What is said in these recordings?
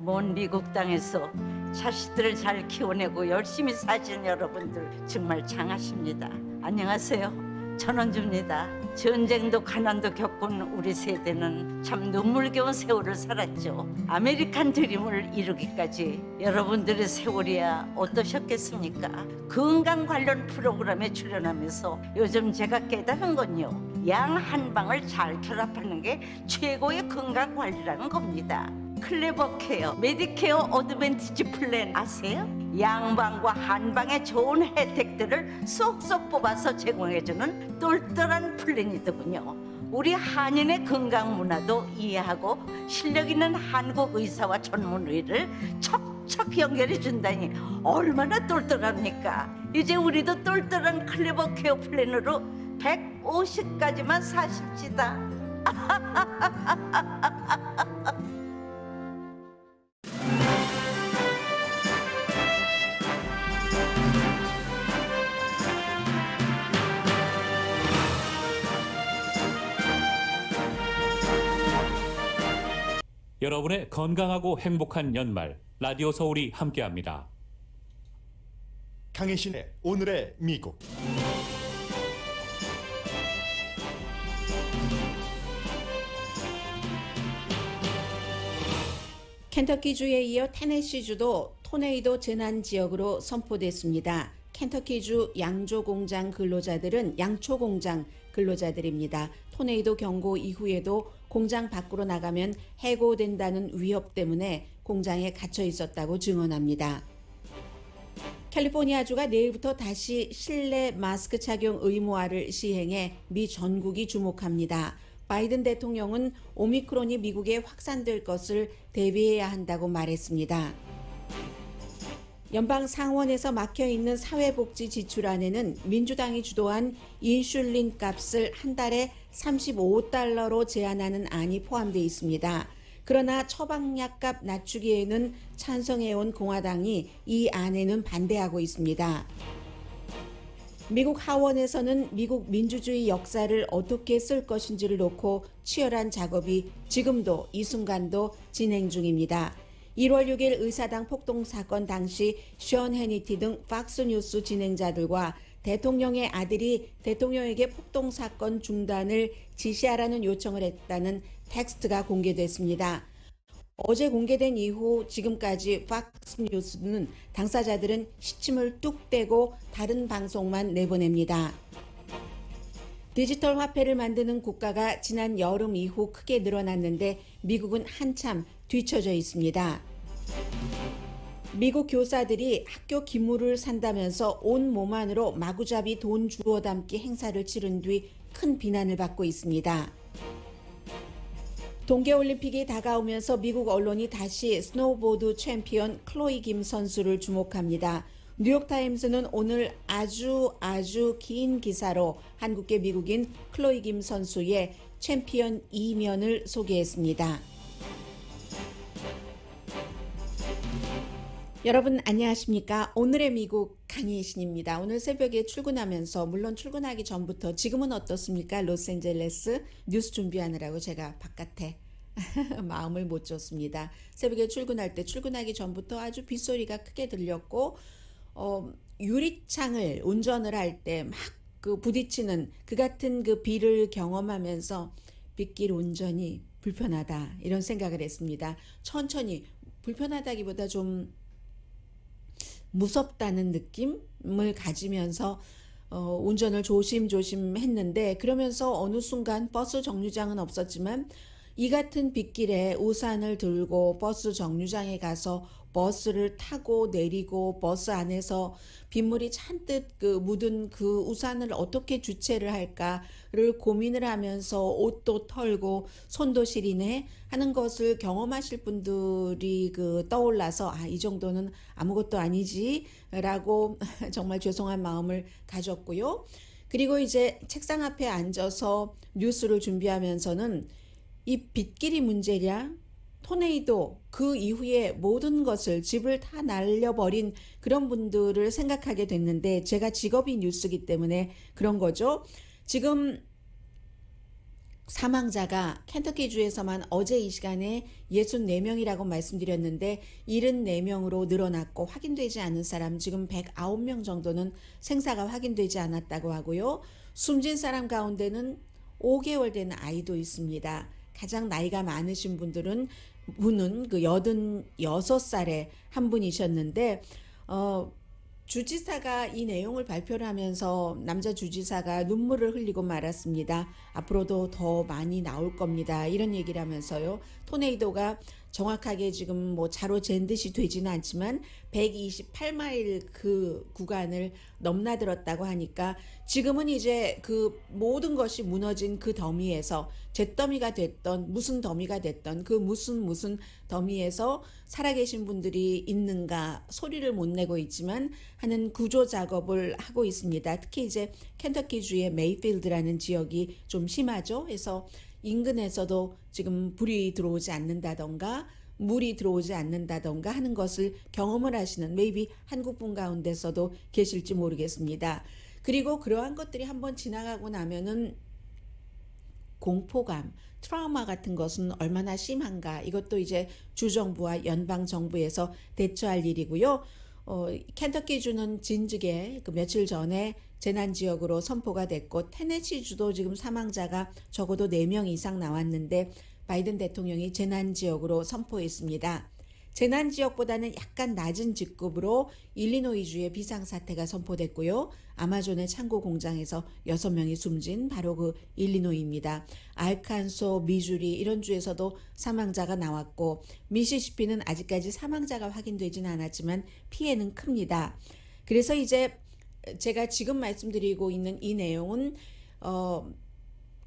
먼 미국 땅에서 자식들을 잘 키워내고 열심히 사신 여러분들 정말 장하십니다. 안녕하세요. 전원주입니다. 전쟁도 가난도 겪은 우리 세대는 참 눈물겨운 세월을 살았죠. 아메리칸 드림을 이루기까지 여러분들의 세월이야 어떠셨겠습니까? 건강 관련 프로그램에 출연하면서 요즘 제가 깨달은 건요, 양 한 방을 잘 결합하는 게 최고의 건강 관리라는 겁니다. 클레버 케어, 메디케어 어드밴티지 플랜 아세요? 양방과 한방의 좋은 혜택들을 쏙쏙 뽑아서 제공해주는 똘똘한 플랜이더군요. 우리 한인의 건강 문화도 이해하고 실력 있는 한국 의사와 전문의를 척척 연결해 준다니 얼마나 똘똘합니까? 이제 우리도 똘똘한 클레버 케어 플랜으로 150까지만 사십시다. 여러분의 건강하고 행복한 연말, 라디오 서울이 함께합니다. 강혜신의 오늘의 미국. 켄터키주에 이어 테네시주도 토네이도 재난 지역으로 선포됐습니다. 켄터키주 양조 공장 근로자들은 양초 공장 근로자들입니다. 토네이도 경고 이후에도 공장 밖으로 나가면 해고된다는 위협 때문에 공장에 갇혀 있었다고 증언합니다. 캘리포니아주가 내일부터 다시 실내 마스크 착용 의무화를 시행해 미 전국이 주목합니다. 바이든 대통령은 오미크론이 미국에 확산될 것을 대비해야 한다고 말했습니다. 연방 상원에서 막혀있는 사회복지 지출안에는 민주당이 주도한 인슐린 값을 한 달에 $35로 제한하는 안이 포함되어 있습니다. 그러나 처방약값 낮추기에는 찬성해온 공화당이 이 안에는 반대하고 있습니다. 미국 하원에서는 미국 민주주의 역사를 어떻게 쓸 것인지를 놓고 치열한 작업이 지금도 이 순간도 진행 중입니다. 1월 6일 의사당 폭동 사건 당시 션 해니티 등 팍스뉴스 진행자들과 대통령의 아들이 대통령에게 폭동 사건 중단을 지시하라는 요청을 했다는 텍스트가 공개됐습니다. 어제 공개된 이후 지금까지 팍스뉴스는 당사자들은 시침을 뚝 떼고 다른 방송만 내보냅니다. 디지털 화폐를 만드는 국가가 지난 여름 이후 크게 늘어났는데 미국은 한참 뒤처져 있습니다. 미국 교사들이 학교 기물을 산다면서 온 몸 안으로 마구잡이 돈 주워 담기 행사를 치른 뒤 큰 비난을 받고 있습니다. 동계올림픽이 다가오면서 미국 언론이 다시 스노우보드 챔피언 클로이 김 선수를 주목합니다. 뉴욕타임스는 오늘 아주 긴 기사로 한국계 미국인 클로이 김 선수의 챔피언 이면을 소개했습니다. 여러분 안녕하십니까? 오늘의 미국 강희신입니다. 오늘 새벽에 출근하면서, 물론 출근하기 전부터, 지금은 어떻습니까? 로스앤젤레스 뉴스 준비하느라고 제가 바깥에 마음을 못 줬습니다. 새벽에 출근할 때 출근하기 전부터 아주 빗소리가 크게 들렸고 유리창을 운전을 할 때 막 그 부딪히는 그 같은 그 비를 경험하면서 빗길 운전이 불편하다 이런 생각을 했습니다. 천천히, 불편하다기보다 좀 무섭다는 느낌을 가지면서 운전을 조심조심 했는데, 그러면서 어느 순간 버스 정류장은 없었지만 이 같은 빗길에 우산을 들고 버스 정류장에 가서 버스를 타고 내리고 버스 안에서 빗물이 잔뜩 묻은 그 우산을 어떻게 주체를 할까를 고민을 하면서 옷도 털고 손도 시리네 하는 것을 경험하실 분들이 떠올라서 이 정도는 아무것도 아니지 라고 정말 죄송한 마음을 가졌고요. 그리고 이제 책상 앞에 앉아서 뉴스를 준비하면서는 이 빗길이 문제냐? 토네이도 그 이후에 모든 것을, 집을 다 날려버린 그런 분들을 생각하게 됐는데, 제가 직업이 뉴스기 때문에 그런 거죠. 지금 사망자가 켄터키주에서만 어제 이 시간에 64명이라고 말씀드렸는데 74명으로 늘어났고 확인되지 않은 사람 지금 109명 정도는 생사가 확인되지 않았다고 하고요. 숨진 사람 가운데는 5개월 된 아이도 있습니다. 가장 나이가 많으신 분은 그 86살의 한 분이셨는데 주지사가 이 내용을 발표를 하면서 남자 주지사가 눈물을 흘리고 말았습니다. 앞으로도 더 많이 나올 겁니다. 이런 얘기를 하면서요. 토네이도가 정확하게 지금 뭐 자로 잰 듯이 되지는 않지만 128마일 그 구간을 넘나들었다고 하니까 지금은 이제 그 모든 것이 무너진 그 더미에서 잿더미가 됐던 무슨 더미가 됐던 그 무슨 더미에서 살아계신 분들이 있는가 소리를 못 내고 있지만 하는 구조 작업을 하고 있습니다. 특히 이제 켄터키주의 메이필드라는 지역이 좀 심하죠. 그래서 인근에서도 지금 불이 들어오지 않는다던가 물이 들어오지 않는다던가 하는 것을 경험을 하시는 maybe 한국 분 가운데서도 계실지 모르겠습니다. 그리고 그러한 것들이 한번 지나가고 나면은 공포감, 트라우마 같은 것은 얼마나 심한가 이것도 이제 주정부와 연방정부에서 대처할 일이고요. 켄터키주는 진즉에 그 며칠 전에 재난지역으로 선포가 됐고 테네시주도 지금 사망자가 적어도 4명 이상 나왔는데 바이든 대통령이 재난지역으로 선포했습니다. 재난지역보다는 약간 낮은 직급으로 일리노이주의 비상사태가 선포됐고요. 아마존의 창고 공장에서 6명이 숨진 바로 그 일리노이입니다. 알칸소, 미주리 이런 주에서도 사망자가 나왔고 미시시피는 아직까지 사망자가 확인되지는 않았지만 피해는 큽니다. 그래서 이제 제가 지금 말씀드리고 있는 이 내용은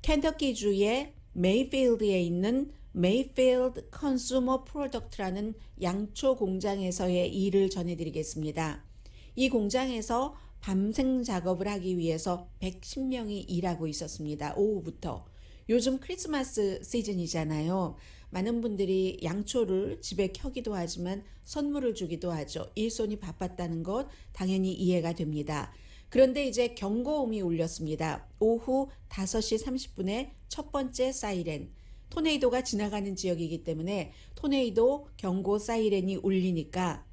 켄터키주의 메이필드에 있는 메이필드 컨슈머 프로덕트라는 양초 공장에서의 일을 전해드리겠습니다. 이 공장에서 밤생 작업을 하기 위해서 110명이 일하고 있었습니다. 오후부터. 요즘 크리스마스 시즌이잖아요. 많은 분들이 양초를 집에 켜기도 하지만 선물을 주기도 하죠. 일손이 바빴다는 것 당연히 이해가 됩니다. 그런데 이제 경고음이 울렸습니다. 오후 5시 30분에 첫 번째 사이렌. 토네이도가 지나가는 지역이기 때문에 토네이도 경고 사이렌이 울리니까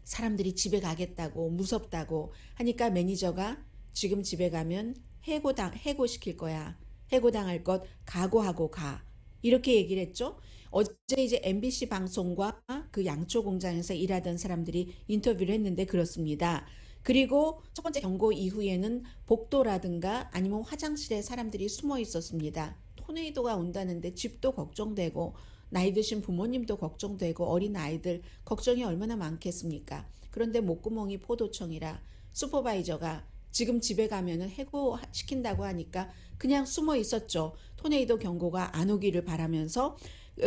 사람들이 집에 가겠다고 무섭다고 하니까 매니저가 지금 집에 가면 해고시킬 거야. 해고당할 것 각오하고 가. 이렇게 얘기를 했죠. 어제 이제 MBC 방송과 그 양초 공장에서 일하던 사람들이 인터뷰를 했는데 그렇습니다. 그리고 첫 번째 경고 이후에는 복도라든가 아니면 화장실에 사람들이 숨어 있었습니다. 토네이도가 온다는데 집도 걱정되고 나이 드신 부모님도 걱정되고 어린 아이들 걱정이 얼마나 많겠습니까? 그런데 목구멍이 포도청이라 슈퍼바이저가 지금 집에 가면은 해고시킨다고 하니까 그냥 숨어 있었죠. 토네이도 경고가 안 오기를 바라면서.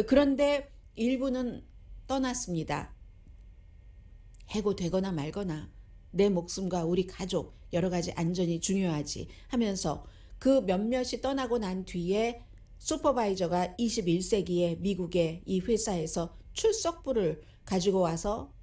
그런데 일부는 떠났습니다. 해고되거나 말거나 내 목숨과 우리 가족 여러 가지 안전이 중요하지 하면서 그 몇몇이 떠나고 난 뒤에 슈퍼바이저가 21세기에 미국의 이 회사에서 출석부를 가지고 와서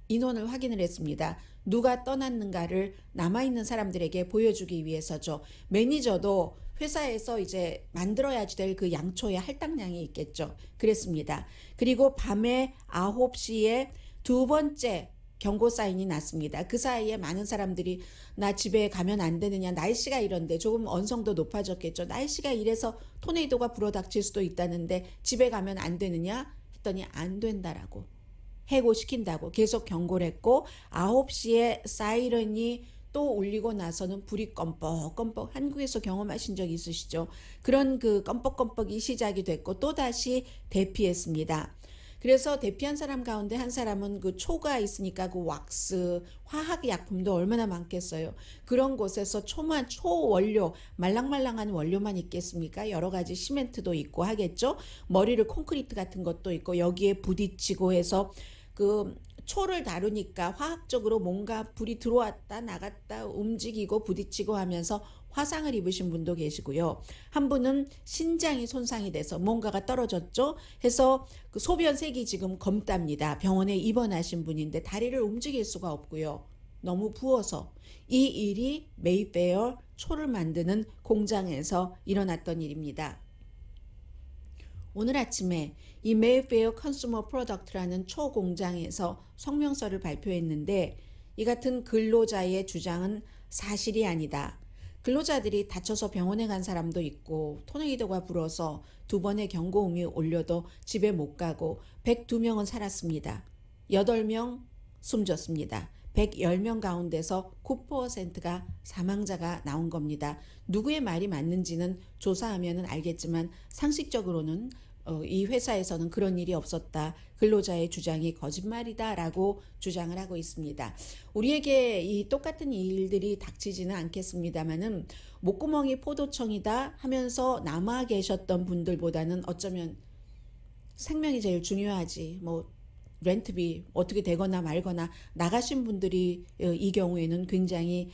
인원을 확인을 했습니다. 누가 떠났는가를 남아있는 사람들에게 보여주기 위해서죠. 매니저도 회사에서 이제 만들어야지 될 그 양초의 할당량이 있겠죠. 그랬습니다. 그리고 밤에 9시에 두 번째 경고 사인이 났습니다. 그 사이에 많은 사람들이 나 집에 가면 안 되느냐, 날씨가 이런데 조금 언성도 높아졌겠죠. 날씨가 이래서 토네이도가 불어닥칠 수도 있다는데 집에 가면 안 되느냐 했더니 안 된다라고 해고시킨다고 계속 경고를 했고 9시에 사이렌이 또 울리고 나서는 불이 껌뻑껌뻑 한국에서 경험하신 적 있으시죠? 그런 그 껌뻑껌뻑이 시작이 됐고 또다시 대피했습니다. 그래서 대피한 사람 가운데 한 사람은 그 초가 있으니까 그 왁스, 화학약품도 얼마나 많겠어요. 그런 곳에서 초원료, 말랑말랑한 원료만 있겠습니까? 여러 가지 시멘트도 있고 하겠죠. 머리를 콘크리트 같은 것도 있고 여기에 부딪히고 해서 그 초를 다루니까 화학적으로 뭔가 불이 들어왔다 나갔다 움직이고 부딪히고 하면서 화상을 입으신 분도 계시고요. 한 분은 신장이 손상이 돼서 뭔가가 떨어졌죠. 해서 그 소변색이 지금 검답니다. 병원에 입원하신 분인데 다리를 움직일 수가 없고요. 너무 부어서 이 일이 메이페어 초를 만드는 공장에서 일어났던 일입니다. 오늘 아침에 이 메이페어 컨슈머 프로덕트라는 초 공장에서 성명서를 발표했는데 이 같은 근로자의 주장은 사실이 아니다. 근로자들이 다쳐서 병원에 간 사람도 있고 토네이도가 불어서 2번의 경고음이 울려도 집에 못 가고 102명은 살았습니다. 8명 숨졌습니다. 110명 가운데서 9%가 사망자가 나온 겁니다. 누구의 말이 맞는지는 조사하면 알겠지만 상식적으로는 이 회사에서는 그런 일이 없었다. 근로자의 주장이 거짓말이다라고 주장을 하고 있습니다. 우리에게 이 똑같은 일들이 닥치지는 않겠습니다만은 목구멍이 포도청이다 하면서 남아 계셨던 분들보다는 어쩌면 생명이 제일 중요하지. 렌트비 어떻게 되거나 말거나 나가신 분들이 이 경우에는 굉장히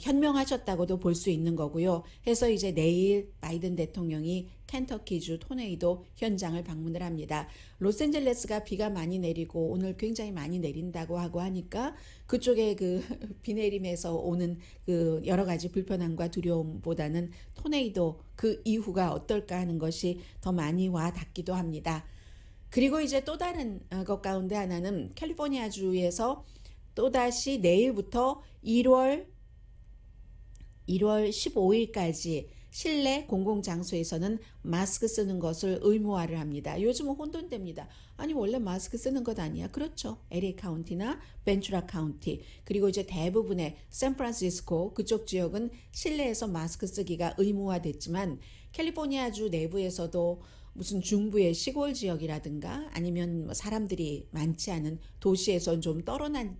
현명하셨다고도 볼 수 있는 거고요. 해서 이제 내일 바이든 대통령이 켄터키주 토네이도 현장을 방문을 합니다. 로스앤젤레스가 비가 많이 내리고 오늘 굉장히 많이 내린다고 하고 하니까 그쪽에 그 비 내림에서 오는 그 여러 가지 불편함과 두려움보다는 토네이도 그 이후가 어떨까 하는 것이 더 많이 와 닿기도 합니다. 그리고 이제 또 다른 것 가운데 하나는 캘리포니아주에서 또다시 내일부터 1월 15일까지 실내 공공장소에서는 마스크 쓰는 것을 의무화를 합니다. 요즘은 혼돈됩니다. 아니 원래 마스크 쓰는 것 아니야? 그렇죠. LA 카운티나 벤츄라 카운티 그리고 이제 대부분의 샌프란시스코 그쪽 지역은 실내에서 마스크 쓰기가 의무화됐지만 캘리포니아주 내부에서도 무슨 중부의 시골 지역이라든가 아니면 사람들이 많지 않은 도시에선 좀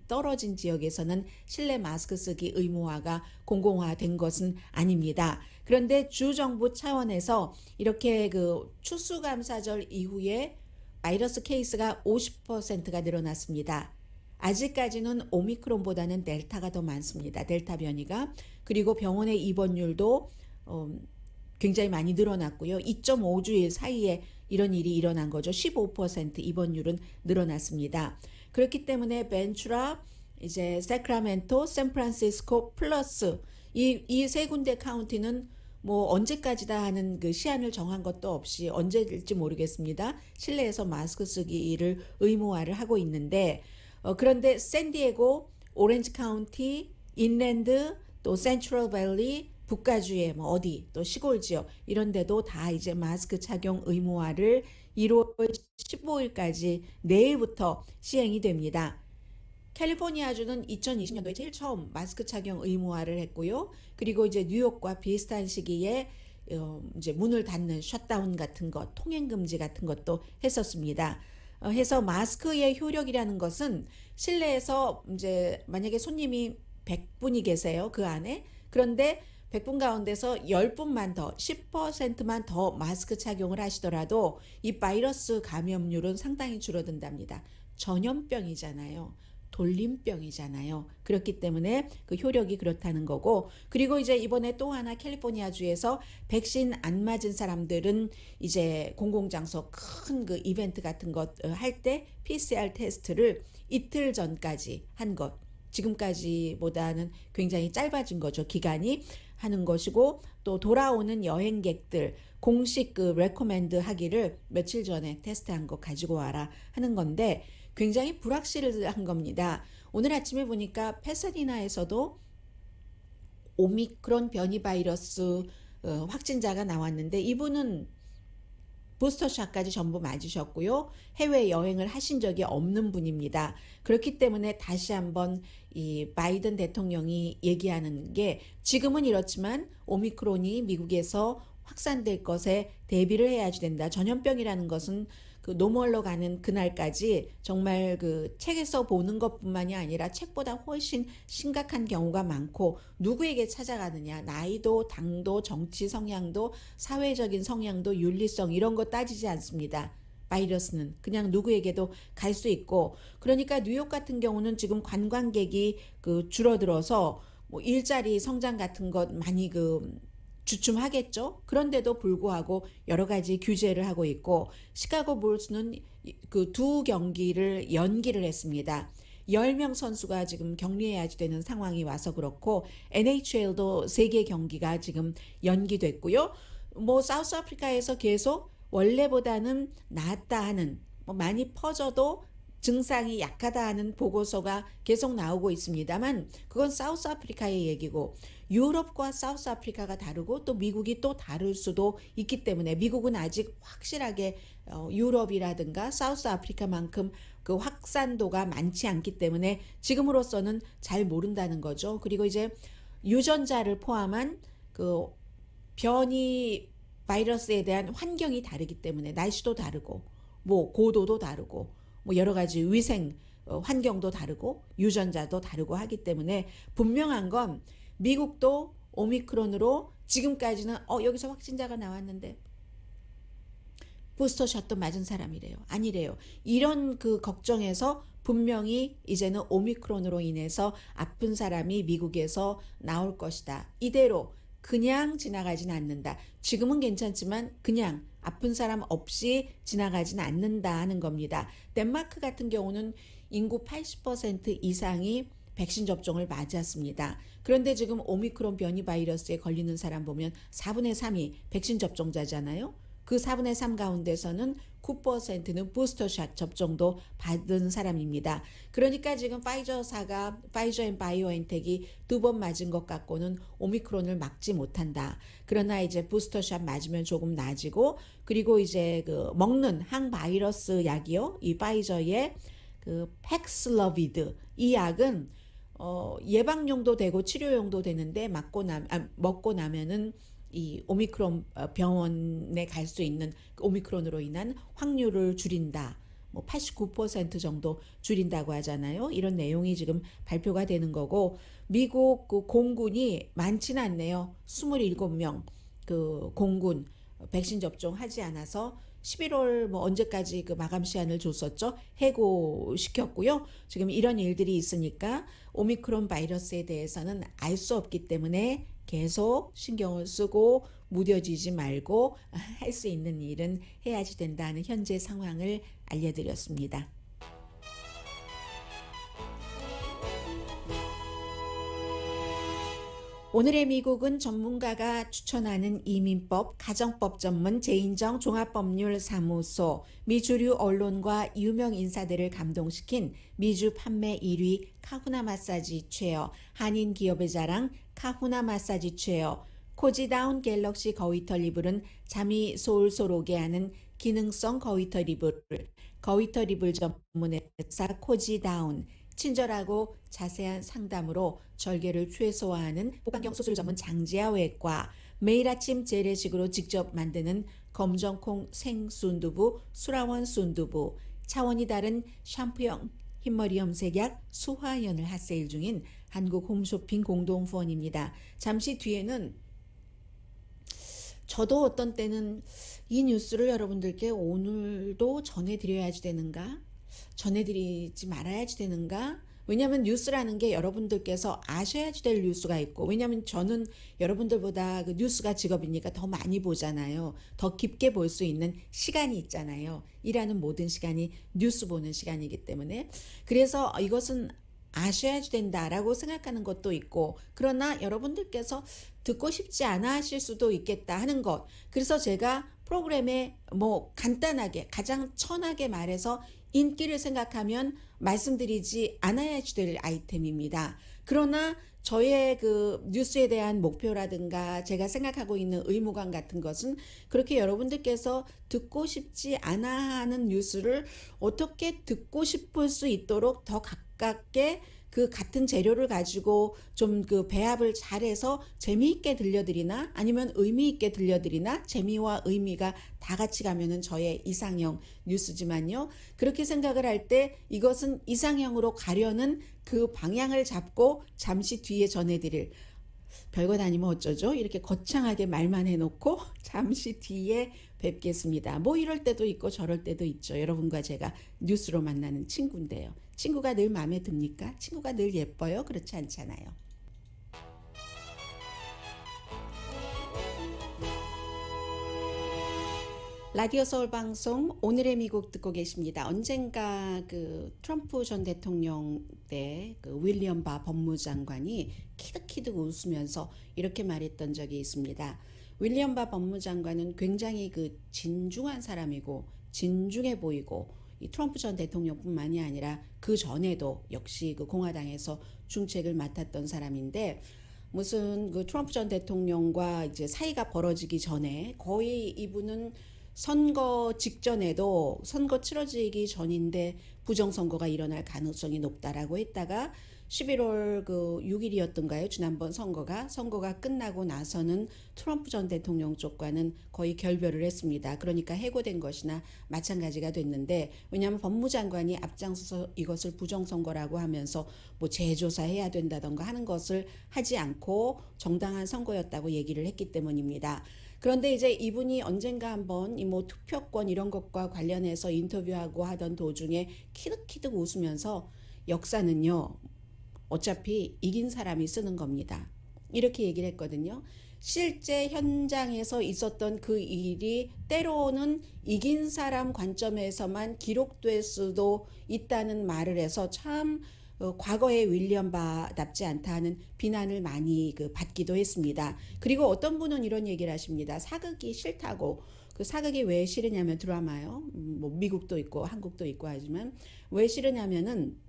떨어진 지역에서는 실내 마스크 쓰기 의무화가 공공화된 것은 아닙니다. 그런데 주정부 차원에서 이렇게 그 추수감사절 이후에 바이러스 케이스가 50%가 늘어났습니다. 아직까지는 오미크론보다는 델타가 더 많습니다. 델타 변이가. 그리고 병원의 입원율도 굉장히 많이 늘어났고요. 2.5주일 사이에 이런 일이 일어난 거죠. 15% 입원율은 늘어났습니다. 그렇기 때문에 벤츄라, 이제 세크라멘토, 샌프란시스코 플러스 이 세 군데 카운티는 뭐 언제까지다 하는 그 시한을 정한 것도 없이 언제 될지 모르겠습니다. 실내에서 마스크 쓰기를 의무화를 하고 있는데 그런데 샌디에고, 오렌지 카운티, 인랜드, 또 센트럴 밸리 북가주의 뭐 어디 또 시골 지역 이런 데도 다 이제 마스크 착용 의무화를 1월 15일까지 내일부터 시행이 됩니다. 캘리포니아주는 2020년도에 제일 처음 마스크 착용 의무화를 했고요. 그리고 이제 뉴욕과 비슷한 시기에 이제 문을 닫는 셧다운 같은 것, 통행 금지 같은 것도 했었습니다. 해서 마스크의 효력이라는 것은 실내에서 이제 만약에 손님이 100분이 계세요. 그 안에. 그런데 100분 가운데서 10분만 더, 10%만 더 마스크 착용을 하시더라도 이 바이러스 감염률은 상당히 줄어든답니다. 전염병이잖아요. 돌림병이잖아요. 그렇기 때문에 그 효력이 그렇다는 거고, 그리고 이제 이번에 또 하나 캘리포니아주에서 백신 안 맞은 사람들은 이제 공공장소 큰 그 이벤트 같은 것 할 때 PCR 테스트를 이틀 전까지 한 것, 지금까지보다는 굉장히 짧아진 거죠. 기간이 하는 것이고, 또 돌아오는 여행객들 공식 그 레코멘드 하기를 며칠 전에 테스트한 거 가지고 와라 하는 건데 굉장히 불확실한 겁니다. 오늘 아침에 보니까 패사디나에서도 오미크론 변이 바이러스 확진자가 나왔는데 이분은 부스터샷까지 전부 맞으셨고요. 해외 여행을 하신 적이 없는 분입니다. 그렇기 때문에 다시 한번 이 바이든 대통령이 얘기하는 게 지금은 이렇지만 오미크론이 미국에서 확산될 것에 대비를 해야지 된다. 전염병이라는 것은 그 노멀로 가는 그날까지 정말 그 책에서 보는 것뿐만이 아니라 책보다 훨씬 심각한 경우가 많고 누구에게 찾아가느냐, 나이도, 당도, 정치 성향도, 사회적인 성향도, 윤리성 이런 거 따지지 않습니다. 바이러스는 그냥 누구에게도 갈 수 있고, 그러니까 뉴욕 같은 경우는 지금 관광객이 그 줄어들어서 뭐 일자리 성장 같은 것 많이 주춤하겠죠. 그런데도 불구하고 여러 가지 규제를 하고 있고, 시카고 불스는 그 두 경기를 연기를 했습니다. 10명 선수가 지금 격리해야지 되는 상황이 와서 그렇고 NHL도 3개 경기가 지금 연기됐고요. 뭐 사우스아프리카에서 계속 원래보다는 낫다 하는 많이 퍼져도 증상이 약하다 하는 보고서가 계속 나오고 있습니다만 그건 사우스아프리카의 얘기고 유럽과 사우스아프리카가 다르고 또 미국이 또 다를 수도 있기 때문에 미국은 아직 확실하게 유럽이라든가 사우스아프리카만큼 그 확산도가 많지 않기 때문에 지금으로서는 잘 모른다는 거죠. 그리고 이제 유전자를 포함한 그 변이 바이러스에 대한 환경이 다르기 때문에 날씨도 다르고 뭐 고도도 다르고 뭐 여러 가지 위생 환경도 다르고 유전자도 다르고 하기 때문에 분명한 건 미국도 오미크론으로 지금까지는 여기서 확진자가 나왔는데 부스터샷도 맞은 사람이래요. 아니래요. 이런 그 걱정에서 분명히 이제는 오미크론으로 인해서 아픈 사람이 미국에서 나올 것이다. 이대로 그냥 지나가진 않는다. 지금은 괜찮지만 그냥 아픈 사람 없이 지나가진 않는다 하는 겁니다. 덴마크 같은 경우는 인구 80% 이상이 백신 접종을 맞았습니다. 그런데 지금 오미크론 변이 바이러스에 걸리는 사람 보면 4분의 3이 백신 접종자잖아요. 그 4분의 3 가운데서는 9%는 부스터샷 접종도 받은 사람입니다. 그러니까 지금 파이저사가 파이저 앤 바이오엔텍이 2번 맞은 것 갖고는 오미크론을 막지 못한다. 그러나 이제 부스터샷 맞으면 조금 나아지고 그리고 이제 그 먹는 항바이러스 약이요. 이 파이저의 그 팩슬러비드 이 약은 예방용도 되고 치료용도 되는데 먹고 나면은 이 오미크론 병원에 갈 수 있는 오미크론으로 인한 확률을 줄인다. 뭐 89% 정도 줄인다고 하잖아요. 이런 내용이 지금 발표가 되는 거고 미국 그 공군이 많지는 않네요. 27명 그 공군 백신 접종하지 않아서 11월 뭐 언제까지 그 마감 시한을 줬었죠. 해고시켰고요. 지금 이런 일들이 있으니까 오미크론 바이러스에 대해서는 알 수 없기 때문에 계속 신경을 쓰고 무뎌지지 말고 할 수 있는 일은 해야지 된다는 현재 상황을 알려드렸습니다. 오늘의 미국은 전문가가 추천하는 이민법, 가정법 전문 제인정 종합법률사무소, 미주류 언론과 유명 인사들을 감동시킨 미주 판매 1위 카후나 마사지 체어, 한인 기업의 자랑 카후나 마사지 체어, 코지다운 갤럭시 거위털 이불은 잠이 솔솔 오게 하는 기능성 거위털 이불, 거위털 이불 전문 회사 코지다운, 친절하고 자세한 상담으로 절개를 최소화하는 복강경 수술 전문 장지아 외과, 매일 아침 재래식으로 직접 만드는 검정콩 생순두부 수라원 순두부, 차원이 다른 샴푸형 흰머리 염색약 수화연을 핫세일 중인 한국 홈쇼핑 공동후원입니다. 잠시 뒤에는 저도 어떤 때는 이 뉴스를 여러분들께 오늘도 전해드려야지 되는가? 전해드리지 말아야지 되는가? 왜냐하면 뉴스라는 게 여러분들께서 아셔야지 될 뉴스가 있고 왜냐하면 저는 여러분들보다 그 뉴스가 직업이니까 더 많이 보잖아요. 더 깊게 볼 수 있는 시간이 있잖아요. 일하는 모든 시간이 뉴스 보는 시간이기 때문에 그래서 이것은 아셔야지 된다라고 생각하는 것도 있고 그러나 여러분들께서 듣고 싶지 않아 하실 수도 있겠다 하는 것 그래서 제가 프로그램에 뭐 간단하게 가장 천하게 말해서 인기를 생각하면 말씀드리지 않아야지 될 아이템입니다. 그러나 저의 그 뉴스에 대한 목표라든가 제가 생각하고 있는 의무감 같은 것은 그렇게 여러분들께서 듣고 싶지 않아 하는 뉴스를 어떻게 듣고 싶을 수 있도록 더 가깝게 그 같은 재료를 가지고 좀 그 배합을 잘해서 재미있게 들려드리나 아니면 의미있게 들려드리나 재미와 의미가 다 같이 가면은 저의 이상형 뉴스지만요. 그렇게 생각을 할 때 이것은 이상형으로 가려는 그 방향을 잡고 잠시 뒤에 전해드릴 별것 아니면 어쩌죠? 이렇게 거창하게 말만 해놓고 잠시 뒤에 뵙겠습니다. 뭐 이럴 때도 있고 저럴 때도 있죠. 여러분과 제가 뉴스로 만나는 친구인데요. 친구가 늘 마음에 듭니까? 친구가 늘 예뻐요? 그렇지 않잖아요. 라디오 서울 방송 오늘의 미국 듣고 계십니다. 언젠가 그 트럼프 전 대통령 때 그 윌리엄 바 법무장관이 키득키득 웃으면서 이렇게 말했던 적이 있습니다. 윌리엄 바 법무장관은 굉장히 그 진중한 사람이고 진중해 보이고 이 트럼프 전 대통령뿐만이 아니라 그 전에도 역시 그 공화당에서 중책을 맡았던 사람인데 무슨 그 트럼프 전 대통령과 이제 사이가 벌어지기 전에 거의 이분은 선거 직전에도 선거 치러지기 전인데 부정선거가 일어날 가능성이 높다라고 했다가 11월 그 6일이었던가요? 지난번 선거가 끝나고 나서는 트럼프 전 대통령 쪽과는 거의 결별을 했습니다. 그러니까 해고된 것이나 마찬가지가 됐는데 왜냐하면 법무장관이 앞장서서 이것을 부정선거라고 하면서 뭐 재조사해야 된다던가 하는 것을 하지 않고 정당한 선거였다고 얘기를 했기 때문입니다. 그런데 이제 이분이 언젠가 한번 이 뭐 투표권 이런 것과 관련해서 인터뷰하고 하던 도중에 키득키득 웃으면서 역사는요 어차피 이긴 사람이 쓰는 겁니다. 이렇게 얘기를 했거든요. 실제 현장에서 있었던 그 일이 때로는 이긴 사람 관점에서만 기록될 수도 있다는 말을 해서 참 과거의 윌리엄 바답지 않다는 비난을 많이 받기도 했습니다. 그리고 어떤 분은 이런 얘기를 하십니다. 사극이 싫다고. 그 사극이 왜 싫으냐면 드라마요. 뭐 미국도 있고 한국도 있고 하지만 왜 싫으냐면은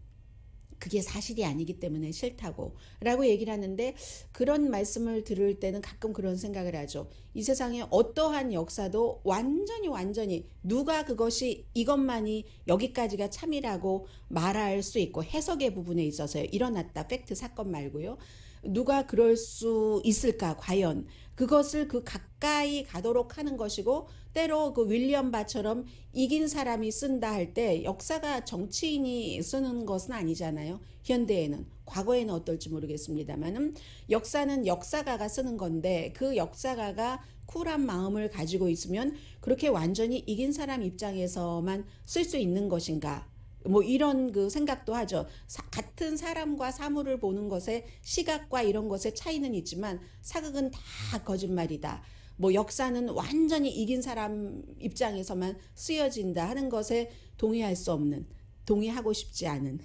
그게 사실이 아니기 때문에 싫다고 라고 얘기를 하는데 그런 말씀을 들을 때는 가끔 그런 생각을 하죠. 이 세상에 어떠한 역사도 완전히 누가 그것이 이것만이 여기까지가 참이라고 말할 수 있고 해석의 부분에 있어서요. 일어났다 팩트 사건 말고요. 누가 그럴 수 있을까 과연 그것을 그 가까이 가도록 하는 것이고 때로 그 윌리엄 바처럼 이긴 사람이 쓴다 할 때 역사가 정치인이 쓰는 것은 아니잖아요. 현대에는 과거에는 어떨지 모르겠습니다만은 역사는 역사가가 쓰는 건데 그 역사가가 쿨한 마음을 가지고 있으면 그렇게 완전히 이긴 사람 입장에서만 쓸 수 있는 것인가? 뭐 이런 그 생각도 하죠. 같은 사람과 사물을 보는 것에 시각과 이런 것의 차이는 있지만 사극은 다 거짓말이다. 뭐 역사는 완전히 이긴 사람 입장에서만 쓰여진다 하는 것에 동의할 수 없는, 동의하고 싶지 않은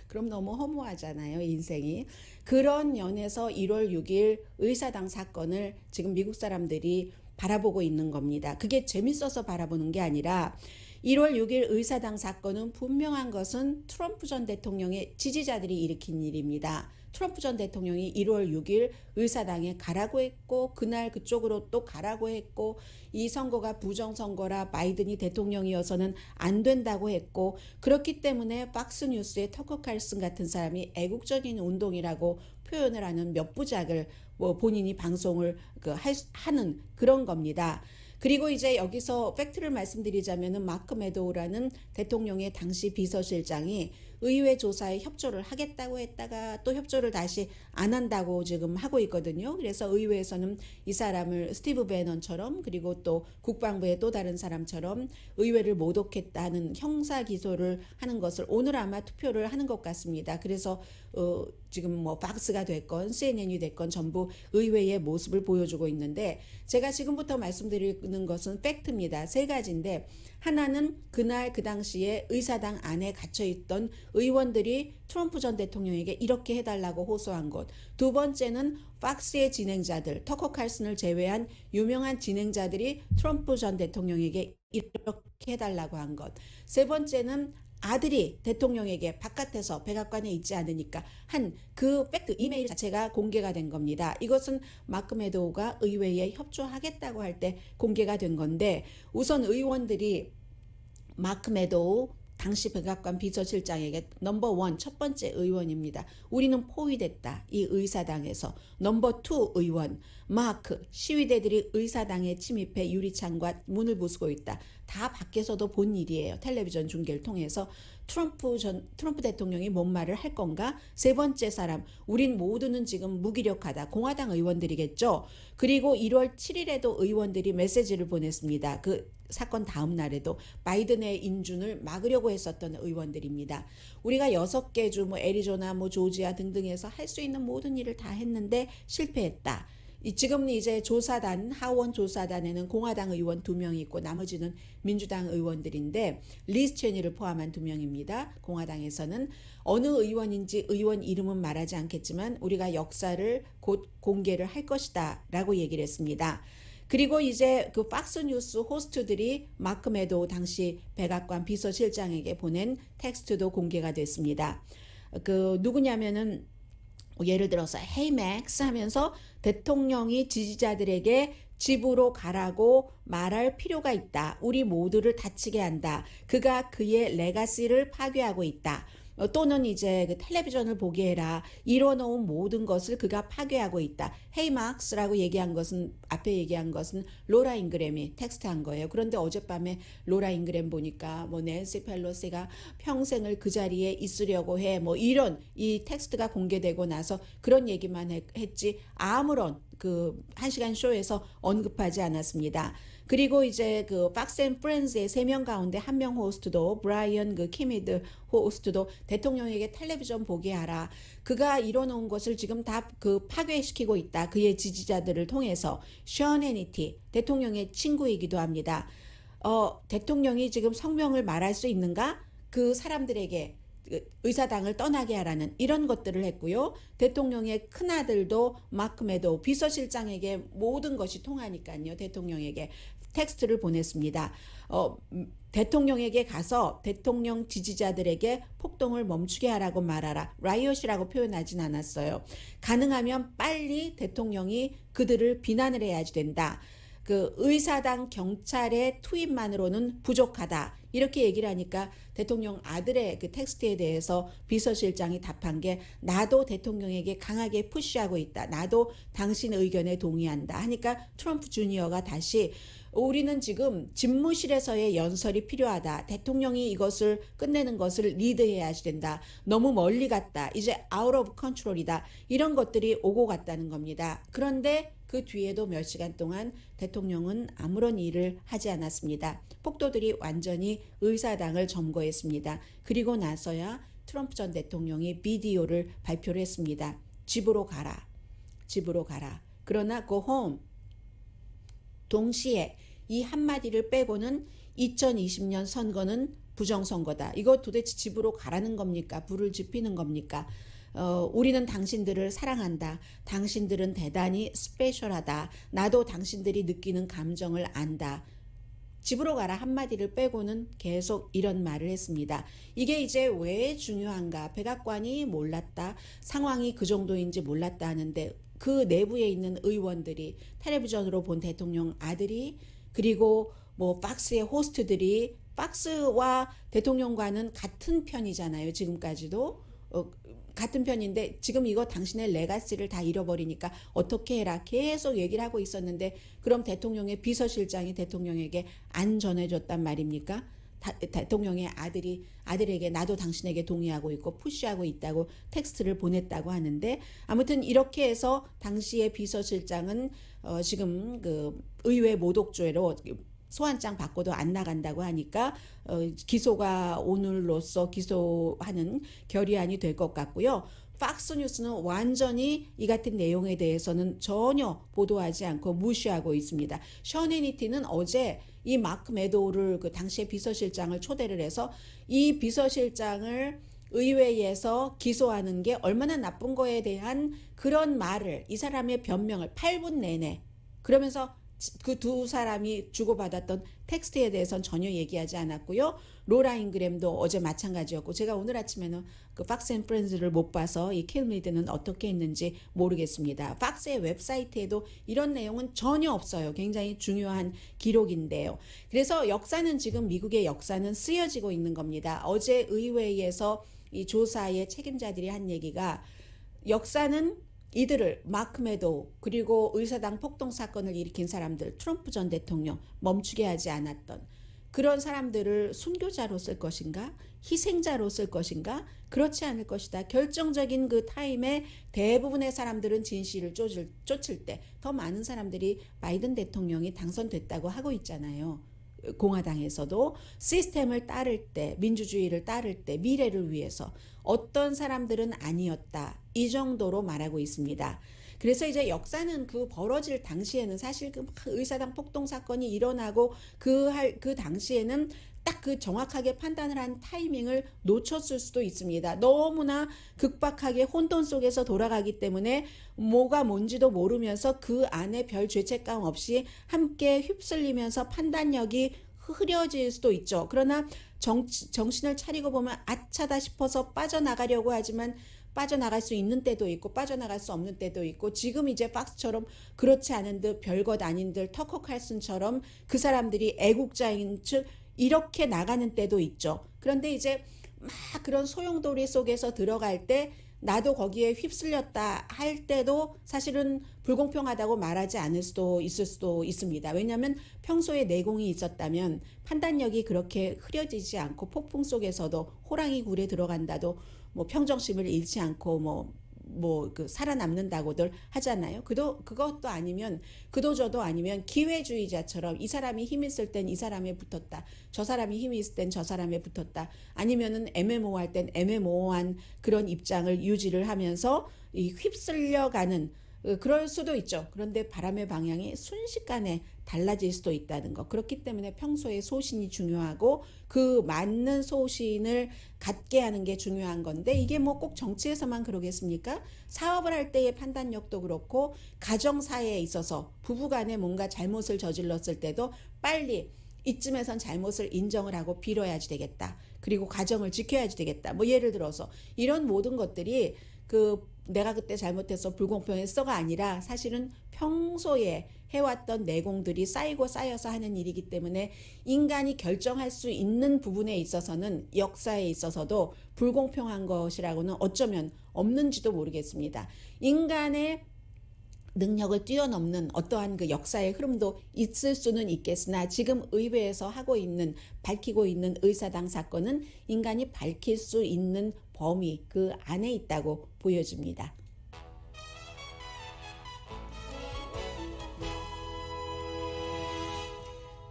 그럼 너무 허무하잖아요 인생이. 그런 면에서 1월 6일 의사당 사건을 지금 미국 사람들이 바라보고 있는 겁니다. 그게 재밌어서 바라보는 게 아니라 1월 6일 의사당 사건은 분명한 것은 트럼프 전 대통령의 지지자들이 일으킨 일입니다. 트럼프 전 대통령이 1월 6일 의사당에 가라고 했고 그날 그쪽으로 또 가라고 했고 이 선거가 부정선거라 바이든이 대통령이어서는 안 된다고 했고 그렇기 때문에 박스뉴스의 터커 칼슨 같은 사람이 애국적인 운동이라고 표현을 하는 몇 부작을 뭐 본인이 방송을 하는 그런 겁니다. 그리고 이제 여기서 팩트를 말씀드리자면은 마크 메도우라는 대통령의 당시 비서실장이 의회 조사에 협조를 하겠다고 했다가 또 협조를 다시 안 한다고 지금 하고 있거든요. 그래서 의회에서는 이 사람을 스티브 배넌처럼 그리고 또 국방부의 또 다른 사람처럼 의회를 모독했다는 형사 기소를 하는 것을 오늘 아마 투표를 하는 것 같습니다. 그래서 지금 뭐 박스가 됐건 CNN이 됐건 전부 의회의 모습을 보여주고 있는데 제가 지금부터 말씀드리는 것은 팩트입니다. 세 가지인데 하나는 그날 그 당시에 의사당 안에 갇혀있던 의원들이 트럼프 전 대통령에게 이렇게 해달라고 호소한 것. 두 번째는 팍스의 진행자들, 터커 칼슨을 제외한 유명한 진행자들이 트럼프 전 대통령에게 이렇게 해달라고 한 것. 세 번째는 아들이 대통령에게 바깥에서 백악관에 있지 않으니까 한 그 팩트 이메일 자체가 공개가 된 겁니다. 이것은 마크 메도우가 의회에 협조하겠다고 할 때 공개가 된 건데 우선 의원들이 마크 메도우 당시 백악관 비서실장에게 넘버 1 첫 번째 의원입니다. 우리는 포위됐다. 이 의사당에서. 넘버 2 의원 마크 시위대들이 의사당에 침입해 유리창과 문을 부수고 있다. 다 밖에서도 본 일이에요. 텔레비전 중계를 통해서 트럼프 대통령이 뭔 말을 할 건가? 세 번째 사람 우린 모두는 지금 무기력하다. 공화당 의원들이겠죠. 그리고 1월 7일에도 의원들이 메시지를 보냈습니다. 그 사건 다음 날에도 바이든의 인준을 막으려고 했었던 의원들입니다. 우리가 6개 주 뭐 애리조나 뭐 조지아 등등에서 할 수 있는 모든 일을 다 했는데 실패했다. 지금 이제 조사단, 하원 조사단에는 공화당 의원 2명이 있고 나머지는 민주당 의원들인데 리즈 체니를 포함한 2명입니다. 공화당에서는 어느 의원인지 의원 이름은 말하지 않겠지만 우리가 역사를 곧 공개를 할 것이다 라고 얘기를 했습니다. 그리고 이제 그 팍스뉴스 호스트들이 마크 메도우 당시 백악관 비서실장에게 보낸 텍스트도 공개가 됐습니다. 그 누구냐면은 예를 들어서 Hey Max 하면서 대통령이 지지자들에게 집으로 가라고 말할 필요가 있다. 우리 모두를 다치게 한다. 그가 그의 레가시를 파괴하고 있다. 또는 이제 그 텔레비전을 보게 해라. 이뤄놓은 모든 것을 그가 파괴하고 있다. Hey Max라고 얘기한 것은 앞에 얘기한 것은 로라 잉그램이 텍스트한 거예요. 그런데 어젯밤에 로라 잉그램 보니까 뭐 낸시 펠로시가 평생을 그 자리에 있으려고 해. 뭐 이런 이 텍스트가 공개되고 나서 그런 얘기만 했지 아무런 그 1시간 쇼에서 언급하지 않았습니다. 그리고 이제 그 팍스 앤 프렌즈의 3명 가운데 1명 호스트도 브라이언 그 키미드 호스트도 대통령에게 텔레비전 보게 하라. 그가 이뤄놓은 것을 지금 다 그 파괴시키고 있다. 그의 지지자들을 통해서. 션 해니티 대통령의 친구이기도 합니다. 대통령이 지금 성명을 말할 수 있는가? 그 사람들에게 의사당을 떠나게 하라는 이런 것들을 했고요. 대통령의 큰아들도 마크 메도우 비서실장에게 모든 것이 통하니까요. 대통령에게 텍스트를 보냈습니다. 대통령에게 가서 대통령 지지자들에게 폭동을 멈추게 하라고 말하라. 라이엇이라고 표현하진 않았어요. 가능하면 빨리 대통령이 그들을 비난을 해야지 된다. 그 의사당 경찰의 투입만으로는 부족하다. 이렇게 얘기를 하니까 대통령 아들의 그 텍스트에 대해서 비서실장이 답한 게 나도 대통령에게 강하게 푸시하고 있다. 나도 당신 의견에 동의한다. 하니까 트럼프 주니어가 다시 우리는 지금 집무실에서의 연설이 필요하다. 대통령이 이것을 끝내는 것을 리드해야 된다. 너무 멀리 갔다. 이제 아웃 오브 컨트롤이다. 이런 것들이 오고 갔다는 겁니다. 그런데 그 뒤에도 몇 시간 동안 대통령은 아무런 일을 하지 않았습니다. 폭도들이 완전히 의사당을 점거했습니다. 그리고 나서야 트럼프 전 대통령이 비디오를 발표를 했습니다. 집으로 가라. 집으로 가라. 그러나 go home. 동시에 이 한마디를 빼고는 2020년 선거는 부정선거다. 이거 도대체 집으로 가라는 겁니까? 불을 지피는 겁니까? 우리는 당신들을 사랑한다. 당신들은 대단히 스페셜하다. 나도 당신들이 느끼는 감정을 안다. 집으로 가라 한마디를 빼고는 계속 이런 말을 했습니다. 이게 이제 왜 중요한가? 백악관이 몰랐다. 상황이 그 정도인지 몰랐다 하는데 그 내부에 있는 의원들이 텔레비전으로 본 대통령 아들이 그리고 뭐 팍스의 호스트들이 팍스와 대통령과는 같은 편이잖아요. 지금까지도 같은 편인데 지금 이거 당신의 레가시를 다 잃어버리니까 어떻게 해라 계속 얘기를 하고 있었는데 그럼 대통령의 비서실장이 대통령에게 안 전해줬단 말입니까? 대통령의 아들에게 나도 당신에게 동의하고 있고 푸시하고 있다고 텍스트를 보냈다고 하는데 아무튼 이렇게 해서 당시의 비서실장은 지금 그 의회 모독죄로 소환장 받고도 안 나간다고 하니까 기소가 오늘로써 기소하는 결의안이 될 것 같고요. 팍스뉴스는 완전히 이 같은 내용에 대해서는 전혀 보도하지 않고 무시하고 있습니다. 션 해니티는 어제 이 마크 메도우를 그 당시의 비서실장을 초대를 해서 이 비서실장을 의회에서 기소하는 게 얼마나 나쁜 거에 대한 그런 말을 이 사람의 변명을 8분 내내 그러면서 그 두 사람이 주고받았던 텍스트에 대해서는 전혀 얘기하지 않았고요. 로라 잉그램도 어제 마찬가지였고 제가 오늘 아침에는 그 팍스 앤 프렌즈를 못 봐서 이 킬미드는 어떻게 했는지 모르겠습니다. 팍스의 웹사이트에도 이런 내용은 전혀 없어요. 굉장히 중요한 기록인데요. 그래서 역사는 지금 미국의 역사는 쓰여지고 있는 겁니다. 어제 의회에서 이 조사의 책임자들이 한 얘기가 역사는 이들을 마크 메도우 그리고 의사당 폭동 사건을 일으킨 사람들 트럼프 전 대통령 멈추게 하지 않았던 그런 사람들을 순교자로 쓸 것인가 희생자로 쓸 것인가 그렇지 않을 것이다. 결정적인 그 타임에 대부분의 사람들은 진실을 쫓을 때 더 많은 사람들이 바이든 대통령이 당선됐다고 하고 있잖아요. 공화당에서도 시스템을 따를 때 민주주의를 따를 때 미래를 위해서 어떤 사람들은 아니었다. 이 정도로 말하고 있습니다. 그래서 이제 역사는 그 벌어질 당시에는 사실 그 의사당 폭동 사건이 일어나고 그 당시에는 딱 그 정확하게 판단을 한 타이밍을 놓쳤을 수도 있습니다. 너무나 급박하게 혼돈 속에서 돌아가기 때문에 뭐가 뭔지도 모르면서 그 안에 별 죄책감 없이 함께 휩쓸리면서 판단력이 흐려질 수도 있죠. 그러나 정신을 차리고 보면 아차다 싶어서 빠져나가려고 하지만 빠져나갈 수 있는 때도 있고 빠져나갈 수 없는 때도 있고, 지금 이제 박스처럼 그렇지 않은 듯 별것 아닌 듯 터커 칼슨처럼 그 사람들이 애국자인 즉 이렇게 나가는 때도 있죠. 그런데 이제 막 그런 소용돌이 속에서 들어갈 때 나도 거기에 휩쓸렸다 할 때도 사실은 불공평하다고 말하지 않을 수도 있을 수도 있습니다. 왜냐하면 평소에 내공이 있었다면 판단력이 그렇게 흐려지지 않고 폭풍 속에서도 호랑이 굴에 들어간다도 뭐 평정심을 잃지 않고 그 살아남는다고들 하잖아요. 그것도 아니면 그도저도 아니면 기회주의자처럼 이 사람이 힘 있을 땐 이 사람에 붙었다, 저 사람이 힘이 있을 땐 저 사람에 붙었다, 아니면은 애매모호할 땐 애매모호한 그런 입장을 유지를 하면서 휩쓸려가는, 그럴 수도 있죠. 그런데 바람의 방향이 순식간에 달라질 수도 있다는 거. 그렇기 때문에 평소에 소신이 중요하고 그 맞는 소신을 갖게 하는 게 중요한 건데, 이게 뭐 꼭 정치에서만 그러겠습니까? 사업을 할 때의 판단력도 그렇고 가정사회에 있어서 부부간에 뭔가 잘못을 저질렀을 때도 빨리 이쯤에선 잘못을 인정을 하고 빌어야지 되겠다, 그리고 가정을 지켜야지 되겠다, 뭐 예를 들어서 이런 모든 것들이 내가 그때 잘못해서 불공평했어가 아니라 사실은 평소에 해왔던 내공들이 쌓이고 쌓여서 하는 일이기 때문에 인간이 결정할 수 있는 부분에 있어서는, 역사에 있어서도 불공평한 것이라고는 어쩌면 없는지도 모르겠습니다. 인간의 능력을 뛰어넘는 어떠한 그 역사의 흐름도 있을 수는 있겠으나, 지금 의회에서 밝히고 있는 의사당 사건은 인간이 밝힐 수 있는 범위 그 안에 있다고 보여집니다.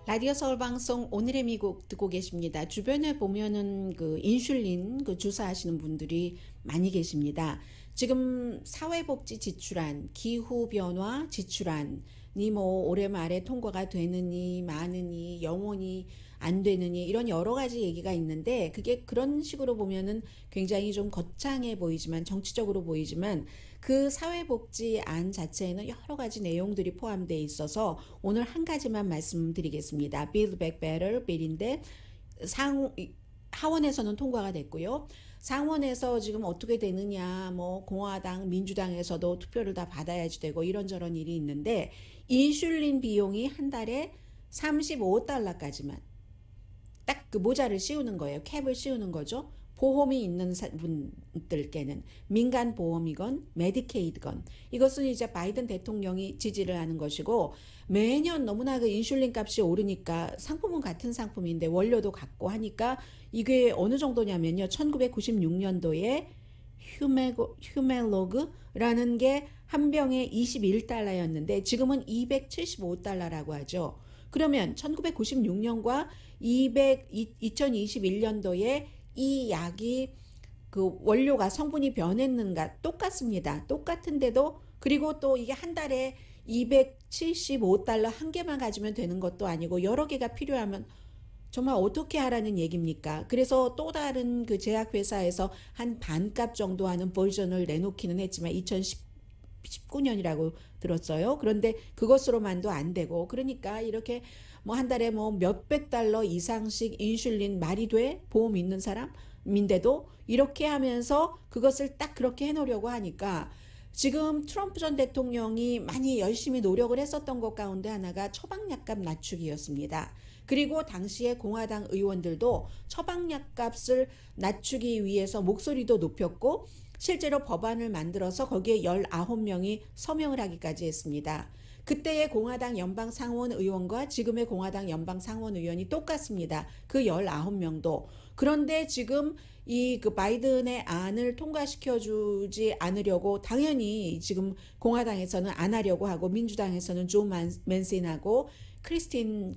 라디오 서울 방송 오늘의 미국 듣고 계십니다. 주변에 보면은 그 인슐린 주사하시는 분들이 많이 계십니다. 지금 사회복지 지출안, 기후변화 지출안이 뭐 올해 말에 통과가 되느니 마느니 영원히 안 되느니 이런 여러 가지 얘기가 있는데, 그게 그런 식으로 보면은 굉장히 좀 거창해 보이지만, 정치적으로 보이지만, 그 사회복지안 자체에는 여러 가지 내용들이 포함되어 있어서 오늘 한 가지만 말씀드리겠습니다. Build Back Better 빌인데 하원에서는 통과가 됐고요. 상원에서 지금 어떻게 되느냐, 뭐 공화당, 민주당에서도 투표를 다 받아야지 되고 이런저런 일이 있는데, 인슐린 비용이 한 달에 $35까지만 딱 그 모자를 씌우는 거예요. 캡을 씌우는 거죠. 보험이 있는 분들께는, 민간 보험이건 메디케이드건, 이것은 이제 바이든 대통령이 지지를 하는 것이고, 매년 너무나 그 인슐린 값이 오르니까 상품은 같은 상품인데 원료도 같고 하니까 이게 어느 정도냐면요, 1996년도에 휴멜로그라는 게 한 병에 $21였는데 지금은 $275라고 하죠. 그러면 1996년과 2021년도에 이 약이 그 원료가 성분이 변했는가 똑같습니다. 똑같은데도, 그리고 또 이게 한 달에 $275 한 개만 가지면 되는 것도 아니고 여러 개가 필요하면 정말 어떻게 하라는 얘기입니까? 그래서 또 다른 그 제약회사에서 한 반값 정도 하는 버전을 내놓기는 했지만 2019년이라고 들었어요. 그런데 그것으로만도 안 되고, 그러니까 이렇게 뭐 한 달에 뭐 몇백 달러 이상씩 인슐린 말이 돼? 보험 있는 사람인데도 이렇게 하면서 그것을 딱 그렇게 해놓으려고 하니까, 지금 트럼프 전 대통령이 많이 열심히 노력을 했었던 것 가운데 하나가 처방약값 낮추기였습니다. 그리고 당시에 공화당 의원들도 처방약값을 낮추기 위해서 목소리도 높였고 실제로 법안을 만들어서 거기에 19명이 서명을 하기까지 했습니다. 그때의 공화당 연방 상원 의원과 지금의 공화당 연방 상원 의원이 똑같습니다. 그 19명도. 그런데 지금 그 바이든의 안을 통과시켜주지 않으려고 당연히 지금 공화당에서는 안 하려고 하고, 민주당에서는 조 맨신하고 크리스틴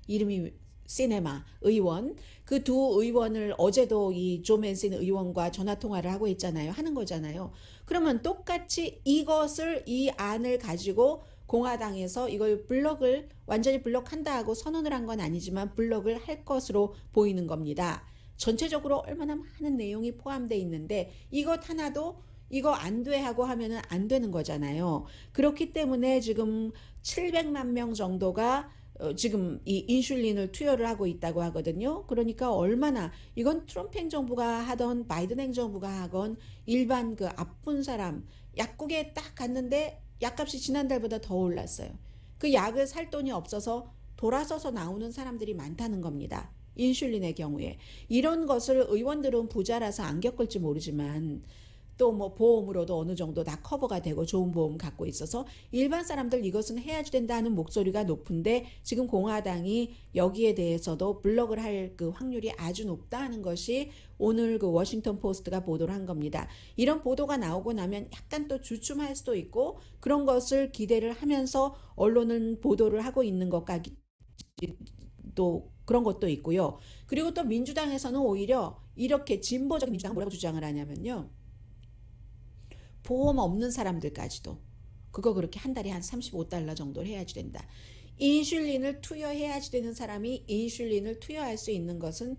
이름이 시네마 의원, 그 두 의원을 어제도 이 조 맨신 의원과 전화 통화를 하고 있잖아요. 하는 거잖아요. 그러면 똑같이 이것을 이 안을 가지고 공화당에서 이걸 블럭을 완전히 블럭한다 하고 선언을 한 건 아니지만 블럭을 할 것으로 보이는 겁니다. 전체적으로 얼마나 많은 내용이 포함되어 있는데 이것 하나도 이거 안 돼 하고 하면은 안 되는 거잖아요. 그렇기 때문에 지금 700만 명 정도가 지금 이 인슐린을 투여를 하고 있다고 하거든요. 그러니까 얼마나 이건 트럼프 행정부가 하던 바이든 행정부가 하건 일반 그 아픈 사람 약국에 딱 갔는데 약값이 지난달보다 더 올랐어요. 그 약을 살 돈이 없어서 돌아서서 나오는 사람들이 많다는 겁니다. 인슐린의 경우에. 이런 것을 의원들은 부자라서 안 겪을지 모르지만 또 뭐 보험으로도 어느 정도 다 커버가 되고 좋은 보험 갖고 있어서 일반 사람들 이것은 해야지 된다는 목소리가 높은데 지금 공화당이 여기에 대해서도 블럭을 할 그 확률이 아주 높다는 것이 오늘 그 워싱턴 포스트가 보도를 한 겁니다. 이런 보도가 나오고 나면 약간 또 주춤할 수도 있고 그런 것을 기대를 하면서 언론은 보도를 하고 있는 것 같기 또 그런 것도 있고요. 그리고 또 민주당에서는 오히려 이렇게 진보적인 민주당은 뭐라고 주장을 하냐면요. 보험 없는 사람들까지도 그거 그렇게 한 달에 한 35달러 정도를 해야지 된다. 인슐린을 투여해야지 되는 사람이 인슐린을 투여할 수 있는 것은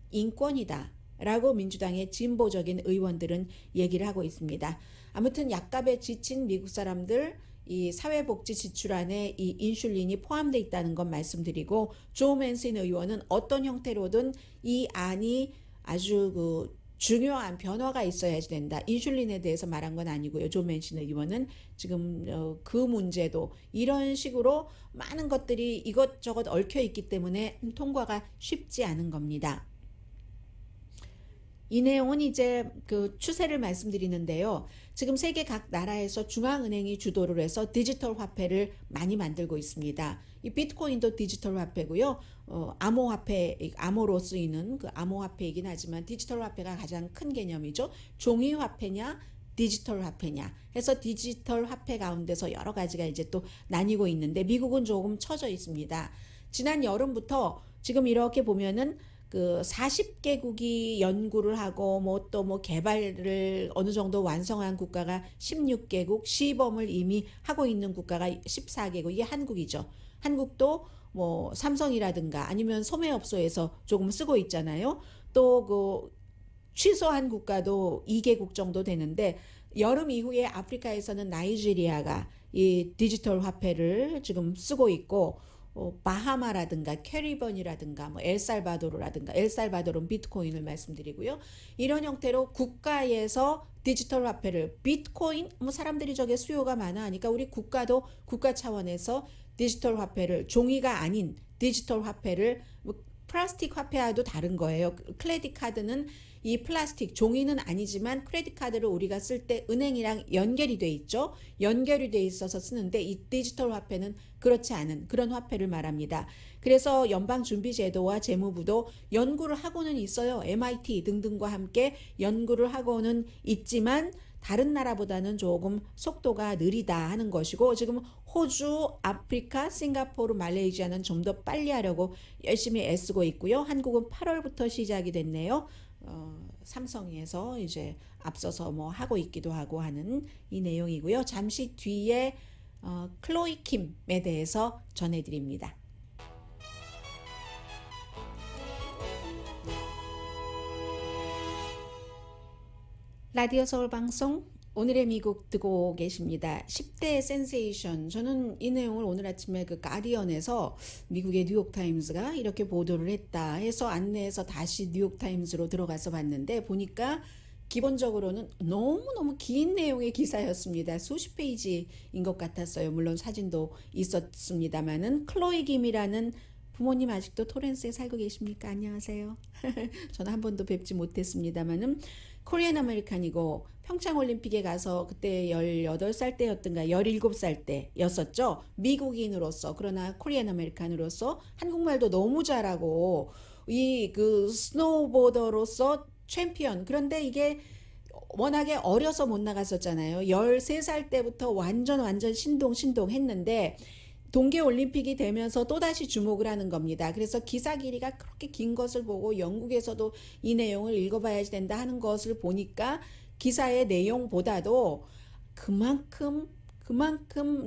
인권이다 라고 민주당의 진보적인 의원들은 얘기를 하고 있습니다. 아무튼 약값에 지친 미국 사람들 이 사회복지 지출안에 이 인슐린이 포함되어 있다는 건 말씀드리고 조 맨신 의원은 어떤 형태로든 이 안이 아주 그 중요한 변화가 있어야지 된다. 인슐린에 대해서 말한 건 아니고요. 조 맨신 의원은 지금 그 문제도 이런 식으로 많은 것들이 이것저것 얽혀 있기 때문에 통과가 쉽지 않은 겁니다. 이 내용은 이제 그 추세를 말씀드리는데요. 지금 세계 각 나라에서 중앙은행이 주도를 해서 디지털 화폐를 많이 만들고 있습니다. 이 비트코인도 디지털 화폐고요. 암호화폐, 암호로 쓰이는 그 암호화폐이긴 하지만 디지털 화폐가 가장 큰 개념이죠. 종이 화폐냐, 디지털 화폐냐 해서 디지털 화폐 가운데서 여러 가지가 이제 또 나뉘고 있는데 미국은 조금 처져 있습니다. 지난 여름부터 지금 이렇게 보면은 그 40개국이 연구를 하고 뭐 또 뭐 개발을 어느 정도 완성한 국가가 16개국, 시범을 이미 하고 있는 국가가 14개국, 이게 한국이죠. 한국도 뭐 삼성이라든가 아니면 소매업소에서 조금 쓰고 있잖아요. 또 그 취소한 국가도 2개국 정도 되는데 여름 이후에 아프리카에서는 나이지리아가 이 디지털 화폐를 지금 쓰고 있고 바하마라든가 캐리번이라든가 뭐 엘살바도르라든가 엘살바도르는 비트코인을 말씀드리고요. 이런 형태로 국가에서 디지털 화폐를 비트코인 뭐 사람들이 저게 수요가 많아 하니까 우리 국가도 국가 차원에서 디지털 화폐를 종이가 아닌 디지털 화폐를 플라스틱 화폐와도 다른 거예요. 크레딧 카드는 이 플라스틱 종이는 아니지만 크레딧 카드를 우리가 쓸 때 은행이랑 연결이 돼 있죠. 연결이 돼 있어서 쓰는데 이 디지털 화폐는 그렇지 않은 그런 화폐를 말합니다. 그래서 연방준비제도와 재무부도 연구를 하고는 있어요. MIT 등등과 함께 연구를 하고는 있지만 다른 나라보다는 조금 속도가 느리다 하는 것이고 지금 호주, 아프리카, 싱가포르, 말레이시아는 좀 더 빨리 하려고 열심히 애쓰고 있고요. 한국은 8월부터 시작이 됐네요. 삼성에서 이제 앞서서 뭐 하고 있기도 하고 하는 이 내용이고요. 잠시 뒤에 클로이 킴에 대해서 전해드립니다. 라디오 서울 방송 오늘의 미국 듣고 계십니다. 10대 센세이션. 저는 이 내용을 오늘 아침에 그 가디언에서 미국의 뉴욕타임스가 이렇게 보도를 했다 해서 안내해서 다시 뉴욕타임스로 들어가서 봤는데 보니까 기본적으로는 너무너무 긴 내용의 기사였습니다. 수십 페이지인 것 같았어요. 물론 사진도 있었습니다만은 클로이 김이라는 부모님 아직도 토렌스에 살고 계십니까? 안녕하세요. 저는 한 번도 뵙지 못했습니다만은 코리안 아메리칸이고 평창올림픽에 가서 그때 18살 때였던가 17살 때였었죠. 미국인으로서 그러나 코리안 아메리칸으로서 한국말도 너무 잘하고 이 그 스노우보더로서 챔피언. 그런데 이게 워낙에 어려서 못 나갔었잖아요. 13살 때부터 완전 신동 했는데 동계올림픽이 되면서 또다시 주목을 하는 겁니다. 그래서 기사 길이가 그렇게 긴 것을 보고 영국에서도 이 내용을 읽어봐야 된다 하는 것을 보니까 기사의 내용보다도 그만큼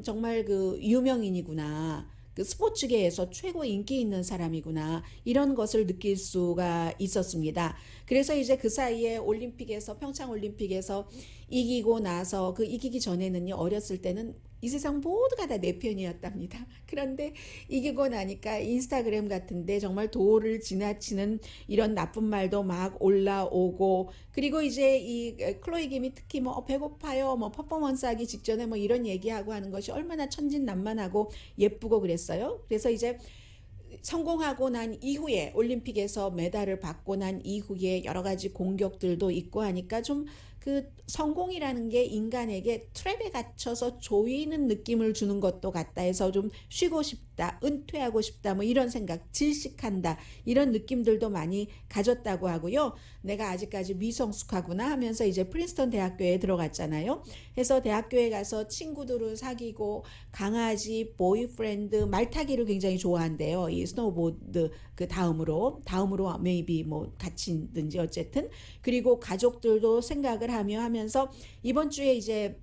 정말 그 유명인이구나. 그 스포츠계에서 최고 인기 있는 사람이구나. 이런 것을 느낄 수가 있었습니다. 그래서 이제 그 사이에 올림픽에서, 평창 올림픽에서 이기고 나서, 그 이기기 전에는요, 어렸을 때는 이 세상 모두가 다 내 편이었답니다. 그런데 이기고 나니까 인스타그램 같은데 정말 도를 지나치는 이런 나쁜 말도 막 올라오고, 그리고 이제 이 클로이 김이 특히 뭐 배고파요, 뭐 퍼포먼스 하기 직전에 뭐 이런 얘기하고 하는 것이 얼마나 천진난만하고 예쁘고 그랬어요. 그래서 이제 성공하고 난 이후에, 올림픽에서 메달을 받고 난 이후에 여러 가지 공격들도 있고 하니까 좀 그 성공이라는 게 인간에게 트랩에 갇혀서 조이는 느낌을 주는 것도 같다 해서 좀 쉬고 싶다, 은퇴하고 싶다, 뭐 이런 생각, 질식한다, 이런 느낌들도 많이 가졌다고 하고요. 내가 아직까지 미성숙하구나 하면서 이제 프린스턴 대학교에 들어갔잖아요. 그래서 대학교에 가서 친구들을 사귀고 강아지, 보이프렌드, 말타기를 굉장히 좋아한대요. 이 스노우보드 그 다음으로 maybe 뭐 같이든지 어쨌든. 그리고 가족들도 생각을 하면서 이번 주에 이제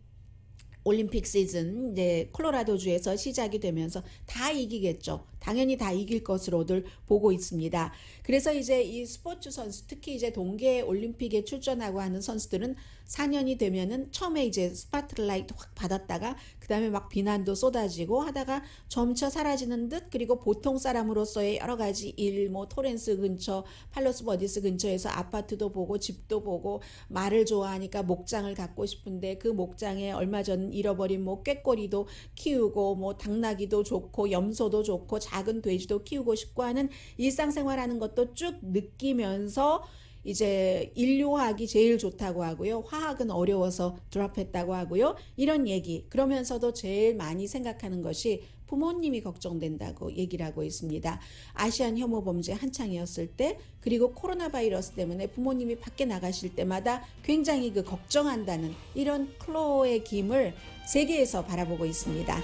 올림픽 시즌 이제 콜로라도주에서 시작이 되면서 다 이기겠죠. 당연히 다 이길 것으로들 보고 있습니다. 그래서 이제 이 스포츠 선수, 특히 이제 동계 올림픽에 출전하고 하는 선수들은 4년이 되면은 처음에 이제 스파트라이트 확 받았다가 그다음에 막 비난도 쏟아지고 하다가 점차 사라지는 듯, 그리고 보통 사람으로서의 여러 가지 일, 뭐 토렌스 근처, 팔로스 버디스 근처에서 아파트도 보고 집도 보고 말을 좋아하니까 목장을 갖고 싶은데 그 목장에 얼마 전 잃어버린 뭐 꾀꼬리도 키우고 뭐 당나귀도 좋고 염소도 좋고 작은 돼지도 키우고 싶고 하는 일상생활하는 것도 쭉 느끼면서 이제 인류학이 제일 좋다고 하고요. 화학은 어려워서 드랍했다고 하고요. 이런 얘기. 그러면서도 제일 많이 생각하는 것이 부모님이 걱정된다고 얘기를 하고 있습니다. 아시안 혐오 범죄 한창이었을 때, 그리고 코로나 바이러스 때문에 부모님이 밖에 나가실 때마다 굉장히 그 걱정한다는 이런 클로의 김을 세계에서 바라보고 있습니다.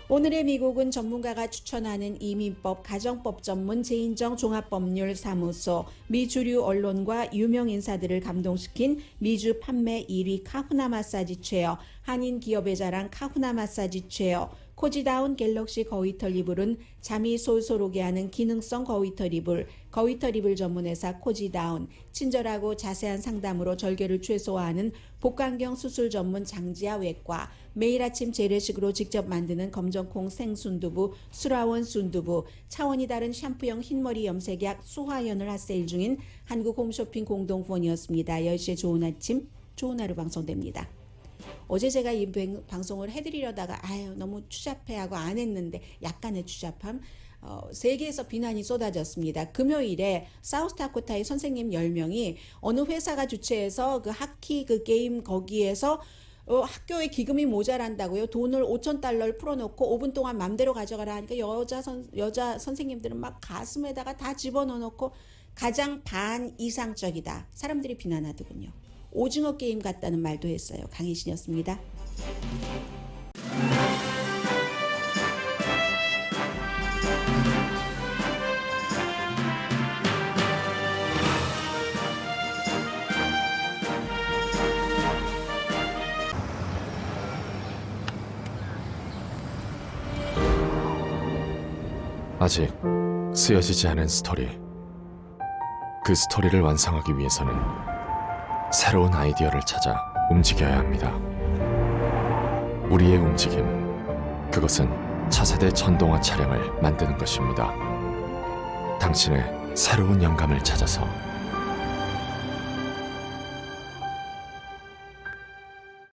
오늘의 미국은 전문가가 추천하는 이민법, 가정법 전문 제인정 종합법률사무소, 미주류 언론과 유명 인사들을 감동시킨 미주 판매 1위 카후나 마사지 체어, 한인 기업의 자랑 카후나 마사지 체어, 코지다운 갤럭시 거위털 이불은 잠이 솔솔 오게 하는 기능성 거위털 이불, 거위털 이불 전문회사 코지다운, 친절하고 자세한 상담으로 절개를 최소화하는 복강경 수술 전문 장지아 외과, 매일 아침 재래식으로 직접 만드는 검정콩 생순두부, 수라원 순두부, 차원이 다른 샴푸형 흰머리 염색약 수화연을 핫세일 중인 한국 홈쇼핑 공동폰이었습니다. 10시에 좋은 아침, 좋은 하루 방송됩니다. 어제 제가 이 방송을 해드리려다가 너무 추잡해하고 안 했는데 약간의 추잡함, 세계에서 비난이 쏟아졌습니다. 금요일에 사우스다코타의 선생님 10명이 어느 회사가 주최해서 그 하키 그 게임 거기에서 학교에 기금이 모자란다고요. 돈을 $5,000를 풀어놓고 5분 동안 맘대로 가져가라 하니까 여자 선생님들은 막 가슴에다가 다 집어넣어놓고 가장 반이상적이다. 사람들이 비난하더군요. 오징어 게임 같다는 말도 했어요. 강혜신이었습니다. 아직 쓰여지지 않은 스토리. 그 스토리를 완성하기 위해서는 새로운 아이디어를 찾아 움직여야 합니다. 우리의 움직임, 그것은 차세대 전동화 차량을 만드는 것입니다. 당신의 새로운 영감을 찾아서